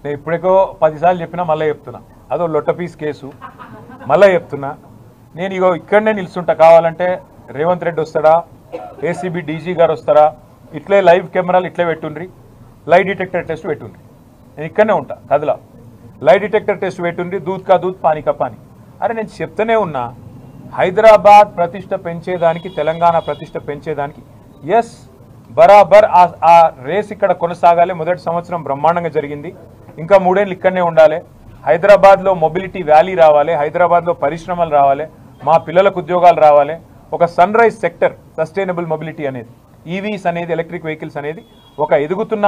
నేను ఇప్పటికో 10 సార్లు చెప్పినా మళ్ళీ చెప్తున్నా, అదో లొట్ట పీస్ కేసు మళ్ళీ చెప్తున్నా. నేను ఇగో ఇక్కడనే నిల్చుంటా, కావాలంటే రేవంత్ రెడ్డి వస్తాడా, ఏసీబీ డీజీ గారు వస్తారా, ఇట్లే లైవ్ కెమెరాలు ఇట్లే పెట్టుండ్రి, లై డిటెక్టర్ టెస్ట్ పెట్టుండ్రి, నేను ఇక్కడనే ఉంటా కదలా. లై డిటెక్టర్ టెస్ట్ పెట్టుండ్రి, దూద్ కా దూద్ పానీ కా పానీ. అరే నేను చెప్తూనే ఉన్నా, హైదరాబాద్ ప్రతిష్ట పెంచేదానికి, తెలంగాణ ప్రతిష్ట పెంచేదానికి ఎస్ బరాబర్ ఆ రేస్ ఇక్కడ కొనసాగాలి. మొదటి సంవత్సరం బ్రహ్మాండంగా జరిగింది, ఇంకా 3 ఏళ్ళు ఇక్కడనే ఉండాలి. హైదరాబాద్లో మొబిలిటీ వ్యాలీ రావాలి, హైదరాబాద్లో పరిశ్రమలు రావాలి, మా పిల్లలకు ఉద్యోగాలు రావాలి. ఒక sunrise sector, sustainable mobility అనేది, ఈవీస్ అనేది, ఎలక్ట్రిక్ వెహికల్స్ అనేది ఒక ఎదుగుతున్న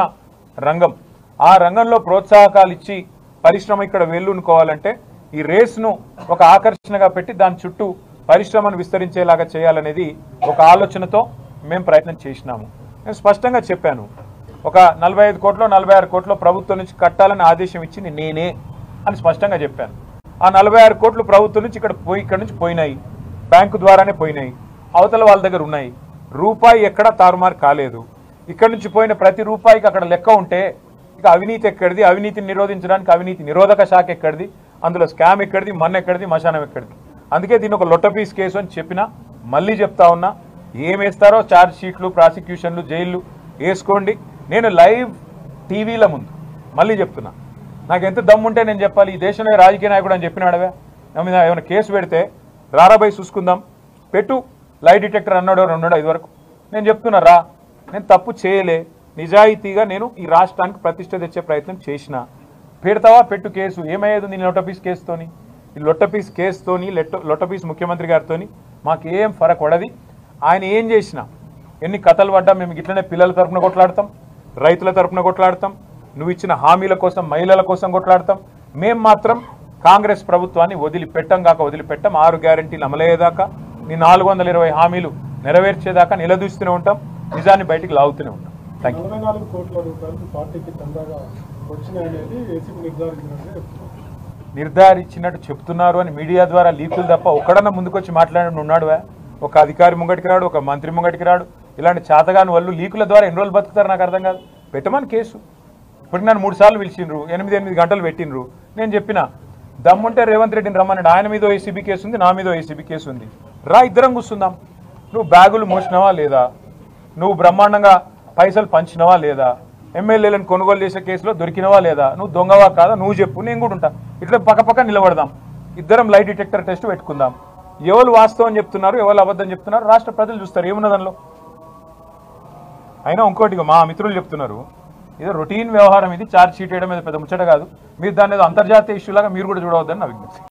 రంగం. ఆ రంగంలో ప్రోత్సాహకాలు ఇచ్చి పరిశ్రమ ఇక్కడ వేళ్ళూనుకోవాలంటే ఈ రేస్ను ఒక ఆకర్షణగా పెట్టి దాని చుట్టూ పరిశ్రమను విస్తరించేలాగా చేయాలనేది ఒక ఆలోచనతో మేము ప్రయత్నం చేసినాము. నేను స్పష్టంగా చెప్పాను, ఒక 45 కోట్లో 46 కోట్లో ప్రభుత్వం నుంచి కట్టాలని ఆదేశం ఇచ్చింది నేనే అని స్పష్టంగా చెప్పాను. ఆ 46 కోట్లు ప్రభుత్వం నుంచి ఇక్కడ నుంచి పోయినాయి, బ్యాంకు ద్వారానే పోయినాయి, అవతల వాళ్ళ దగ్గర ఉన్నాయి. రూపాయి ఎక్కడా తారుమారు కాలేదు. ఇక్కడ నుంచి పోయిన ప్రతి రూపాయికి అక్కడ లెక్క ఉంటే ఇక అవినీతి ఎక్కడిది, అవినీతిని నిరోధించడానికి అవినీతి నిరోధక శాఖ ఎక్కడిది, అందులో స్కామ్ ఎక్కడిది, మన్ ఎక్కడిది, మశానం ఎక్కడిది. అందుకే దీన్ని ఒక లొట్టపీస్ కేసు అని చెప్పినా, మళ్ళీ చెప్తా ఉన్నా, ఏం వేస్తారో ఛార్జ్ షీట్లు, ప్రాసిక్యూషన్లు, జైళ్ళు వేసుకోండి. నేను లైవ్ టీవీల ముందు మళ్ళీ చెప్తున్నా, నాకు ఎంత దమ్ముంటే నేను చెప్పాలి. ఈ దేశంలో రాజకీయ నాయకుడు అని చెప్పినాడవే, ఏమైనా కేసు పెడితే రారాబాయి చూసుకుందాం, పెట్టు లై డిటెక్టర్ అన్నాడో 2 వరకు. నేను చెప్తున్నా రా, నేను తప్పు చేయలే, నిజాయితీగా నేను ఈ రాష్ట్రానికి ప్రతిష్ట తెచ్చే ప్రయత్నం చేసిన. పెడతావా పెట్టు కేసు, ఏమయ్యేది నీ లొట్టపీస్ కేసుతోని? ఈ లొట్టపీస్ కేసుతోని, లొట్టపీస్ ముఖ్యమంత్రి గారితోని మాకేం ఫరక్ పడది. ఆయన ఏం చేసినా, ఎన్ని కథలు పడ్డా మేము ఇట్లనే పిల్లల తరపున కొట్లాడతాం, రైతుల తరపున కొట్లాడతాం, నువ్వు ఇచ్చిన హామీల కోసం, మహిళల కోసం కొట్లాడతాం. మేము మాత్రం కాంగ్రెస్ ప్రభుత్వాన్ని వదిలిపెట్టం కాక వదిలిపెట్టం. 6 గ్యారంటీలు అమలయ్యేదాకా, నీ 420 హామీలు నెరవేర్చేదాకా నిలదూస్తూనే ఉంటాం, నిజాన్ని బయటికి లాగుతూనే ఉంటాం. Thank you. 44 కోట్ల రూపాయలు పార్టీకి చందాగా వచ్చినాయనేది ఏసీబీ నిర్ధారించినట్టు చెప్తున్నారు అని మీడియా ద్వారా లీకులు తప్ప ఒక్కడన్నా ముందుకొచ్చి మాట్లాడినట్టు ఉన్నాడు. ఒక అధికారి ముంగటికి రాడు, ఒక మంత్రి ముంగటికి రాడు. ఇలాంటి చేతగాని వాళ్ళు లీకుల ద్వారా ఎన్ని రోజులు బతుకుతారు నాకు అర్థం కాదు. పెట్టమని కేసు. ఇప్పటికి నన్ను 3 సార్లు పిలిచిండ్రు, 8 గంటలు పెట్టిండ్రు. నేను చెప్పిన దమ్ముంటే రేవంత్ రెడ్డిని రమ్మన్నాడు, ఆయన మీద ఏసీబీ కేసు ఉంది, నా మీద ఏసీబీ కేసు ఉంది, రా ఇద్దరం కూర్చుందాం. నువ్వు బ్యాగులు మోసినవా లేదా, నువ్వు బ్రహ్మాండంగా పైసలు పంచినవా లేదా, ఎమ్మెల్యేలను కొనుగోలు చేసే కేసులో దొరికినవా లేదా, నువ్వు దొంగవా కాదా నువ్వు చెప్పు, నేను కూడా ఉంటా. ఇట్లా పక్క నిలబడదాం, ఇద్దరం లై డిటెక్టర్ టెస్ట్ పెట్టుకుందాం. ఎవరు వాస్తవం చెప్తున్నారు, ఎవరు అబద్ధం చెప్తున్నారు రాష్ట్ర ప్రజలు చూస్తారు, ఏమున్న దానిలో. అయినా ఇంకోటి మా మిత్రులు చెప్తున్నారు, ఏదో రొటీన్ వ్యవహారం ఇది, ఛార్జ్ షీట్ వేయడం మీద పెద్ద ముచ్చట కాదు, మీరు దాన్ని ఏదో అంతర్జాతీయ ఇష్యూలాగా మీరు కూడా చూడవద్దని నా విజ్ఞప్తి.